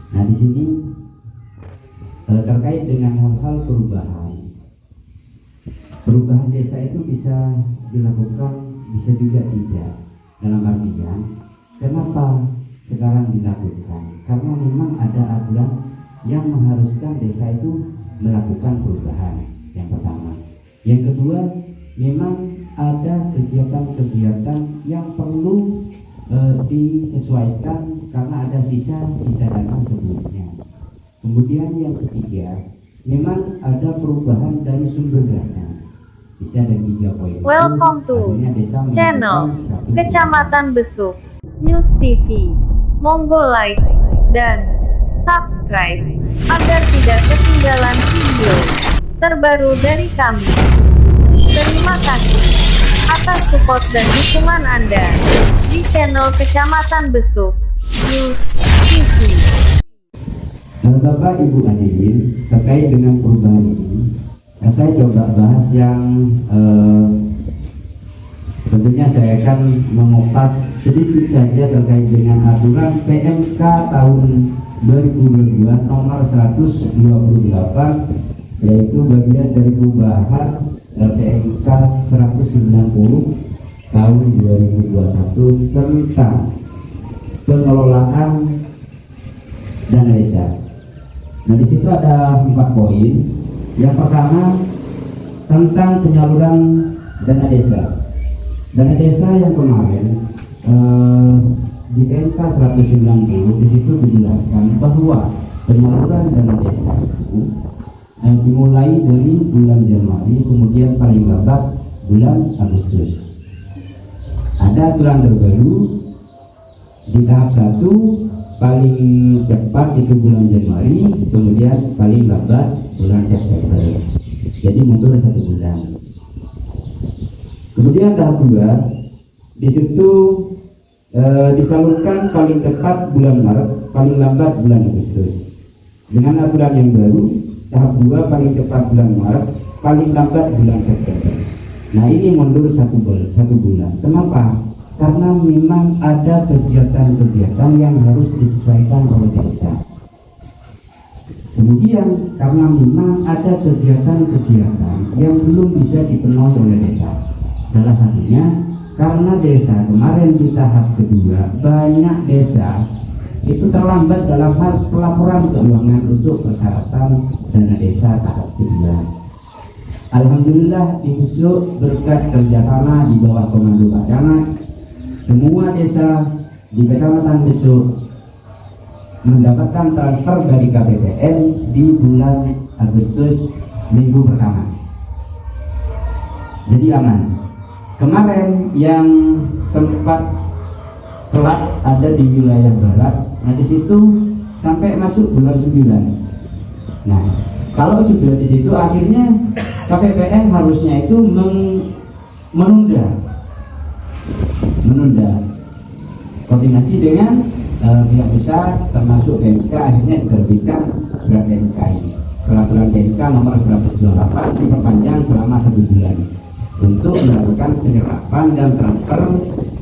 Nah, di sini terkait dengan hal-hal perubahan desa itu bisa dilakukan, bisa juga tidak. Dalam artian, kenapa sekarang dilakukan? Karena memang ada aturan yang mengharuskan desa itu melakukan perubahan. Yang pertama. Yang kedua, memang ada kegiatan-kegiatan yang perlu disesuaikan karena ada sisa dana sebelumnya. Kemudian yang ketiga, memang ada perubahan dari sumber dana. Bisa ada 3 poin. Welcome to channel Kecamatan Besuk News TV. Monggo like dan subscribe agar tidak ketinggalan video terbaru dari kami. Terima kasih atas support dan dukungan Anda di channel Kecamatan Besuk News TV. Bapak Ibu hadirin, terkait dengan perubahan ini, saya coba bahas yang tentunya saya akan mengupas sedikit saja terkait dengan aturan PMK tahun 2022 nomor 128, yaitu bagian dari perubahan PMK 190 tahun 2021 tentang pengelolaan dana desa. Nah, di situ ada 4 poin. Yang pertama tentang penyaluran dana desa. Dana desa yang kemarin di PMK 190 di situ dijelaskan bahwa penyaluran dana desa itu dimulai dari bulan Januari, kemudian paling lambat bulan Agustus. Ada aturan terbaru di tahap 1, paling cepat itu bulan Januari, kemudian paling lambat bulan September. Jadi mundur 1 bulan. Kemudian tahap 2 di situ disalurkan paling cepat bulan Maret, paling lambat bulan Agustus. Dengan aturan yang baru, tahap 2 paling cepat bulan Maret, paling lambat bulan September. Nah, ini mundur 1 bulan. Kenapa? Karena memang ada kegiatan-kegiatan yang harus disesuaikan oleh desa. Kemudian karena memang ada kegiatan-kegiatan yang belum bisa dipenuhi oleh desa. Salah satunya karena desa kemarin di tahap kedua, banyak desa itu terlambat dalam hal pelaporan keuangan untuk persyaratan dana desa tahap kedua. Alhamdulillah di Besuk berkat kerjasama di bawah komando Pak Camat, semua desa di Kecamatan Besuk mendapatkan transfer dari KPPN di bulan Agustus minggu pertama. Jadi aman. Kemarin yang sempat telat ada di wilayah barat, nah di situ sampai masuk bulan 9. Nah, kalau sudah di situ akhirnya KPPN harusnya itu menunda koordinasi dengan pihak pusat termasuk PMK, akhirnya diterbitkan surat PMK ini. Peraturan PMK nomor 128 diperpanjang selama 1 bulan untuk melakukan penyerapan dan transfer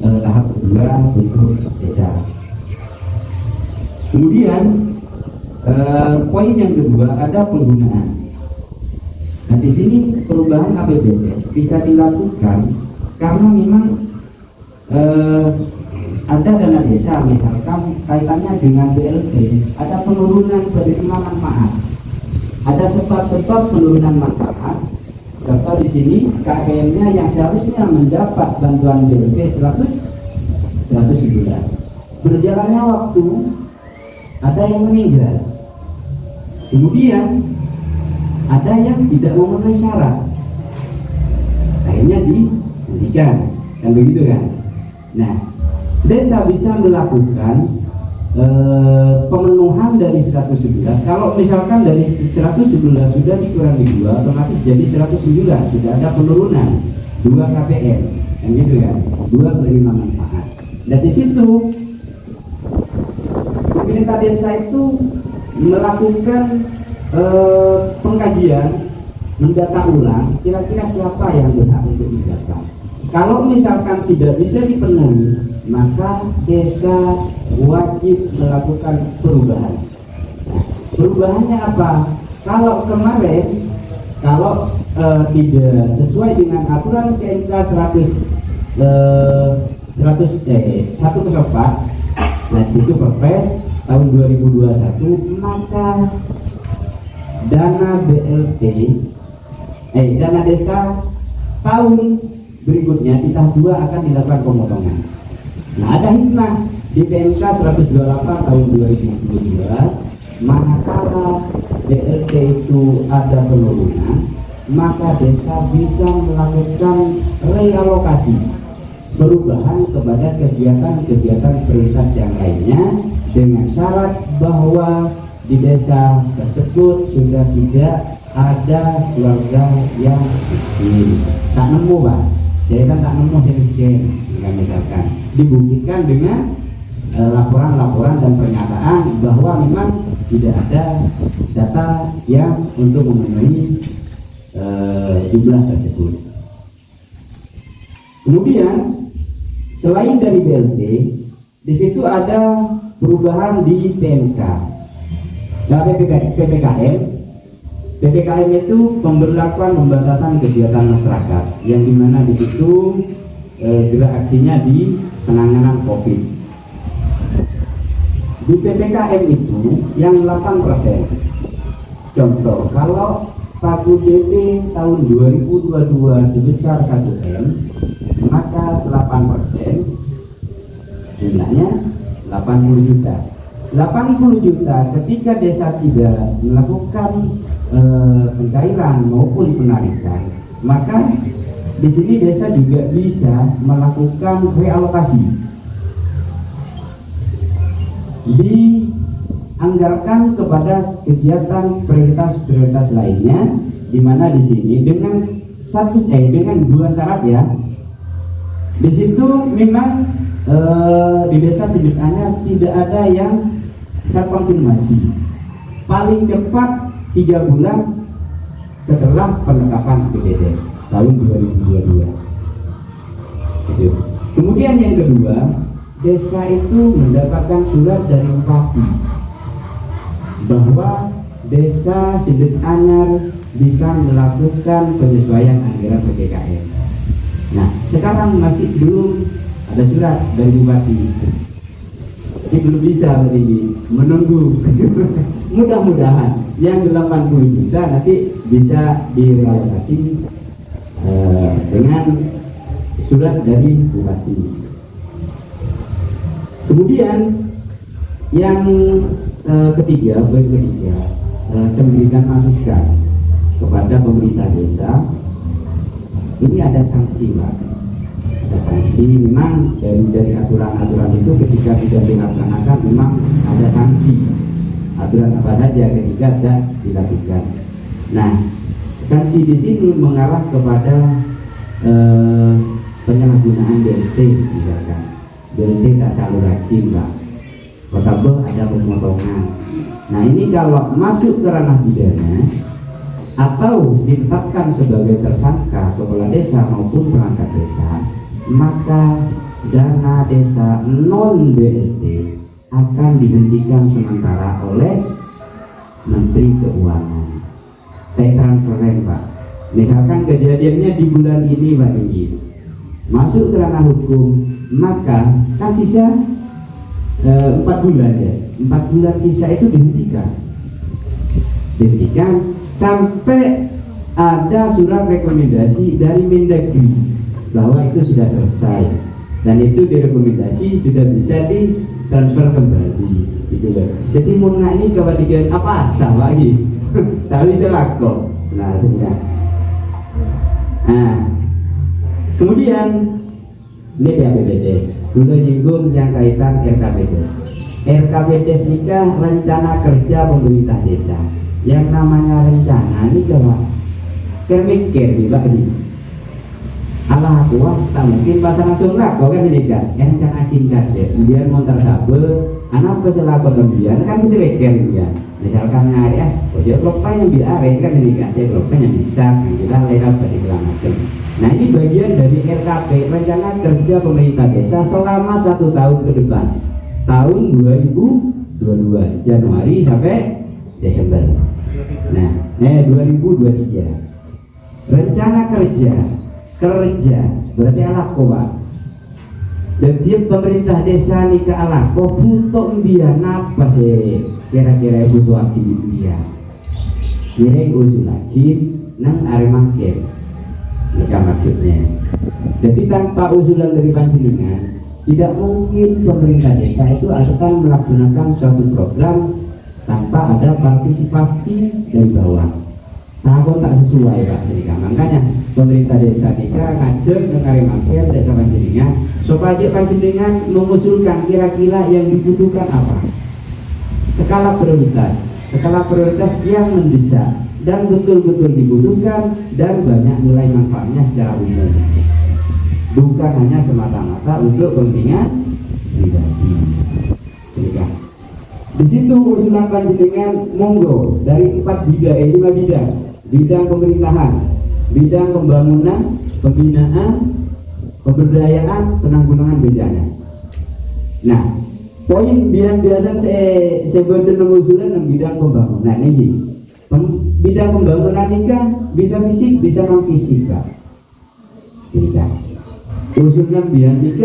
tahap kedua untuk desa. Kemudian poin yang kedua ada penggunaan. Nah, di sini perubahan APBDes bisa dilakukan karena memang ada dana desa, misalkan kaitannya dengan BLT, ada penurunan penerima manfaat, ada sebab-sebab penurunan manfaat. Contoh di sini KPM-nya yang seharusnya mendapat bantuan BLT 111, berjalannya waktu ada yang meninggal, kemudian ada yang tidak memenuhi syarat, akhirnya dihentikan, kan begitu kan? Nah, desa bisa melakukan pemenuhan dari 111. Kalau misalkan dari 111 sudah dikurangi 2, otomatis jadi 109, sudah ada penurunan 2 KPM, yang gitu kan, 2 penerima manfaat. Dan di situ pemerintah desa itu melakukan pengkajian, mendata ulang kira-kira siapa yang berhak untuk didata. Kalau misalkan tidak bisa dipenuhi, maka desa wajib melakukan perubahan. Perubahannya apa? Kalau kemarin, kalau tidak sesuai dengan aturan PMK 104, nah itu Perpres tahun 2021, maka dana BLT, dana desa tahun berikutnya di tahap 2 akan dilakukan pemotongan. Nah, ada hikmah di PMK 128 tahun 2022, manakala BLT itu ada penurunan, maka desa bisa melakukan realokasi perubahan kepada kegiatan-kegiatan prioritas yang lainnya, dengan syarat bahwa di desa tersebut sudah tidak ada keluarga yang miskin. Tak nemu, Pak. Jadi kan tak nemu yang miskin. Misalkan dibuktikan dengan laporan-laporan dan pernyataan bahwa memang tidak ada data yang untuk memenuhi jumlah tersebut. Kemudian selain dari BLT, di situ ada perubahan di PMK. Nah, PPKM itu pemberlakuan pembatasan kegiatan masyarakat, yang dimana di situ gerak aksinya di penanganan COVID. Di PPKM itu yang 8%. Contoh, kalau pagu DP tahun 2022 sebesar 1M, maka 8% jumlahnya 80 juta. 80 juta ketika desa tidak melakukan pencairan maupun penarikan, maka di sini desa juga bisa melakukan realokasi, dianggarkan kepada kegiatan prioritas lainnya, di mana di sini dengan dengan 2 syarat ya. Di situ memang di desa sebenarnya tidak ada yang terkonfirmasi. Paling cepat 3 bulan setelah penetapan APBD tahun 2022. Gitu. Kemudian yang kedua, desa itu mendapatkan surat dari bupati bahwa desa Sidet Anyar bisa melakukan penyesuaian anggaran PPKM. Nah, sekarang masih belum ada surat dari bupati. Ini belum bisa ini, menunggu. Mudah-mudahan yang 80 juta nanti bisa direalisasi dengan surat dari bupati. Kemudian yang ketiga, saya memberikan masukan kepada pemerintah desa. Ini ada sanksi, Pak. Ada sanksi, memang dari aturan-aturan itu ketika tidak dilaksanakan memang ada sanksi. Aturan apa saja ketika tidak dilakukan. Nah, sanksi di sini mengarah kepada penyalahgunaan BLT misalkan. BLT tak salur rajin, Pak. Potable ada pemotongan. Nah, ini kalau masuk ke ranah pidana atau ditetapkan sebagai tersangka kepala desa maupun perangkat desa, maka dana desa non BLT akan dihentikan sementara oleh Menteri Keuangan. Transferen, Pak. Misalkan kejadiannya di bulan ini, Pak Tinggi, masuk ke ranah hukum, maka kan sisa 4 bulan ya. 4 bulan sisa itu dihentikan sampai ada surat rekomendasi dari Mendagri bahwa itu sudah selesai dan itu direkomendasi sudah bisa ditransfer kembali gitu loh. Jadi murna ini kewajiban apa asal lagi tapi selako. Nah, sudah. Nah, kemudian ini PAPBDes dulu nyinggung yang kaitan RKPDes. RKPDes nikah rencana kerja pemerintah desa. Yang namanya rencana ini coba mikir nih, Pak ini. Allah kuat tak mungkin pasangan sumrak kau kan ini kan yang tingkat deh kemudian montar sabe anak peselaku kemudian kan itu reker ya misalkan nyari posisi klopnya yang biar kan ini kan saya klopnya yang bisa kita lewat dari macam. Nah, ini bagian dari RKP rencana kerja pemerintah desa selama 1 tahun ke depan tahun 2022 Januari sampai Desember. Nah, 2023. Rencana kerja berarti alako Pak. Dan tiap pemerintah desa nih ke alako butuh mbian apa sih kira-kira butuh aktivitas dia. Kira usul lagi nang aremangke. Mereka maksudnya. Jadi tanpa usulan dari panjenengan tidak mungkin pemerintah desa itu akan melaksanakan suatu program tanpa ada partisipasi dari bawah. Nah, kok tak sesuai Pak Jika. Makanya pemerintah desa kita ngajak dengan Aremangke desa panjenengan supaya panjenengan mengusulkan kira-kira yang dibutuhkan apa. Skala prioritas yang mendesak dan betul-betul dibutuhkan dan banyak nilai manfaatnya secara umum. Bukan hanya semata-mata untuk kepentingan pribadi. Jika. Di situ usulan panjenengan monggo dari 5 bidang pemerintahan, bidang pembangunan, pembinaan, pemberdayaan, penanggulangan bencana. Nah, poin biasa saya berdua usulan dalam bidang pembangunan ini. Bidang pembangunan ini kan bisa fisik, bisa non fisik Pak. Ini kan usulan bidang ini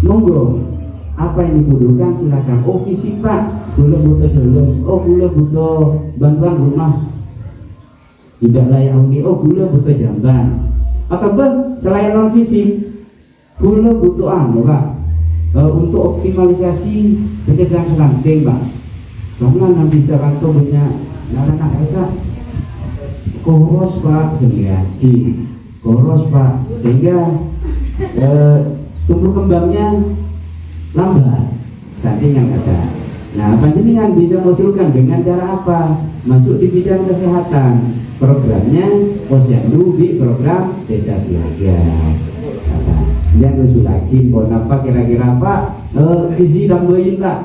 monggo apa yang dibutuhkan silakan. Oh fisik Pak, boleh butuh jalan. Oh boleh butuh bantuan rumah tidak layak huni. Oh boleh butuh jamban. Atau selain non fisik, boleh butuh Pak untuk optimalisasi pencegahan stunting Pak. Karena nanti bisa kantor banyak anak desa koros Pak koros Pak sehingga tumbuh kembangnya lambat stunting yang ada. Nah panjenengan bisa mengusulkan dengan cara apa? Masuk di bidang kesehatan, programnya posyandu di program desa siaga. Yang usul lagi, apa kira-kira Pak gizi tambahin Pak.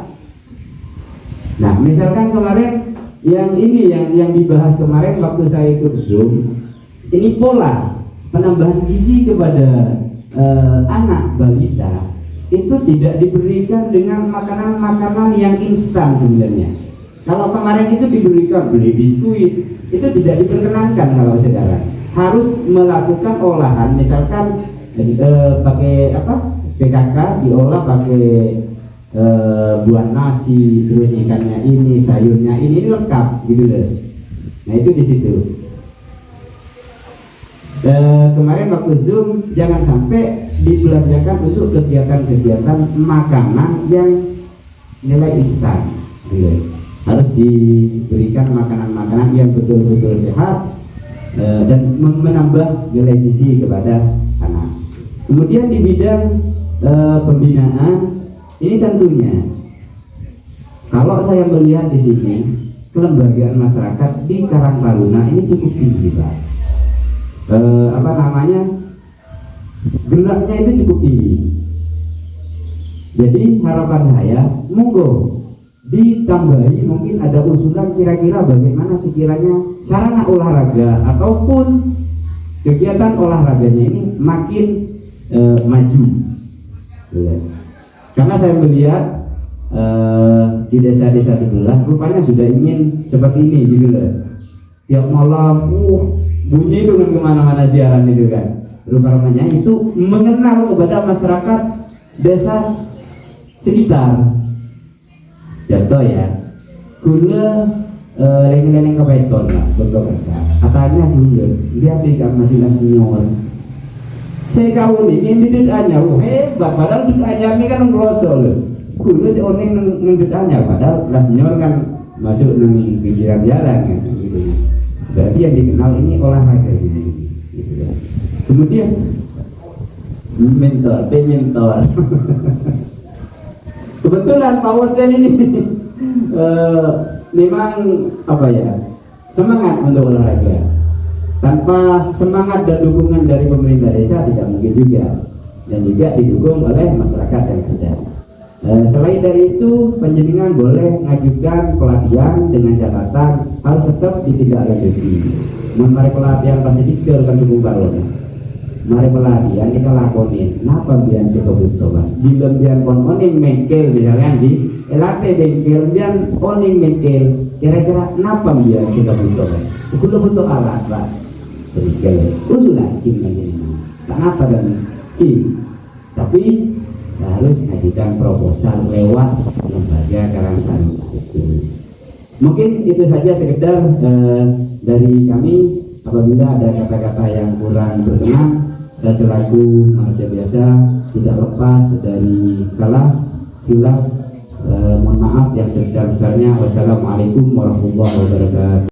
Nah misalkan kemarin yang ini yang dibahas kemarin waktu saya ikut Zoom, ini pola penambahan gizi kepada anak balita itu tidak diberikan dengan makanan-makanan yang instan sebenarnya. Kalau kemarin itu diberikan beli biskuit, itu tidak diperkenankan. Kalau sekarang harus melakukan olahan, misalkan pakai PKK diolah pakai buah nasi, terus ikannya ini, sayurnya ini lengkap gitu loh. Nah itu di situ. Kemarin waktu Zoom jangan sampai dibelanjakan untuk kegiatan-kegiatan makanan yang nilai instan gitu. Harus diberikan makanan-makanan yang betul-betul sehat dan menambah nilai gizi kepada anak. Kemudian di bidang pembinaan ini tentunya kalau saya melihat di sini kelembagaan masyarakat di Karang Taruna ini cukup tinggi Pak. Geraknya itu cukup tinggi. Jadi harapan saya monggo ditambahi mungkin ada usulan kira-kira bagaimana sekiranya sarana olahraga ataupun kegiatan olahraganya ini makin maju. Karena saya melihat di desa-desa sebelah rupanya sudah ingin seperti ini gitu loh. Tiap malam bunyi dengan kemana-mana siaran itu kan. Rupanya itu mengenal kepada masyarakat desa sekitar. Contoh ya, gula leng-leng ke beton lah, betul besar. Katanya gula, lihat di kamar dinas senior. Saya kau ini duduknya, hebat. Padahal duduknya ini kan ngerosol loh. Gula si oning duduknya, padahal kelas senior kan masuk di pinggiran jalan kan, gitu. Berarti yang dikenal ini olahraga gitu. Kemudian mentor. Kebetulan Pak Wosen ini memang semangat untuk olahraga. Tanpa semangat dan dukungan dari pemerintah desa tidak mungkin juga, dan juga didukung oleh masyarakat yang ada. Selain dari itu, panjenengan boleh mengajukan pelatihan dengan catatan harus tetap ditindaklanjuti. Memari pelatihan pasti dikir kan cukup balon. mari pelarian kita lakonin napa bian sego butuh mas bila bian kon oning mengkel misalkan di elate bengkel bian oning mengkel kira-kira napa bian sego butuh mas kudu butuh alat pak bengkel usulah kim ini kenapa dan kim tapi harus ngajukan proposal lewat lembaga Karangtari. Mungkin itu saja sekedar dari kami. Apabila ada kata-kata yang kurang berkenan, saya selaku manusia biasa tidak lepas dari salah silap. Mohon maaf yang sebesar-besarnya. Wassalamualaikum warahmatullahi wabarakatuh.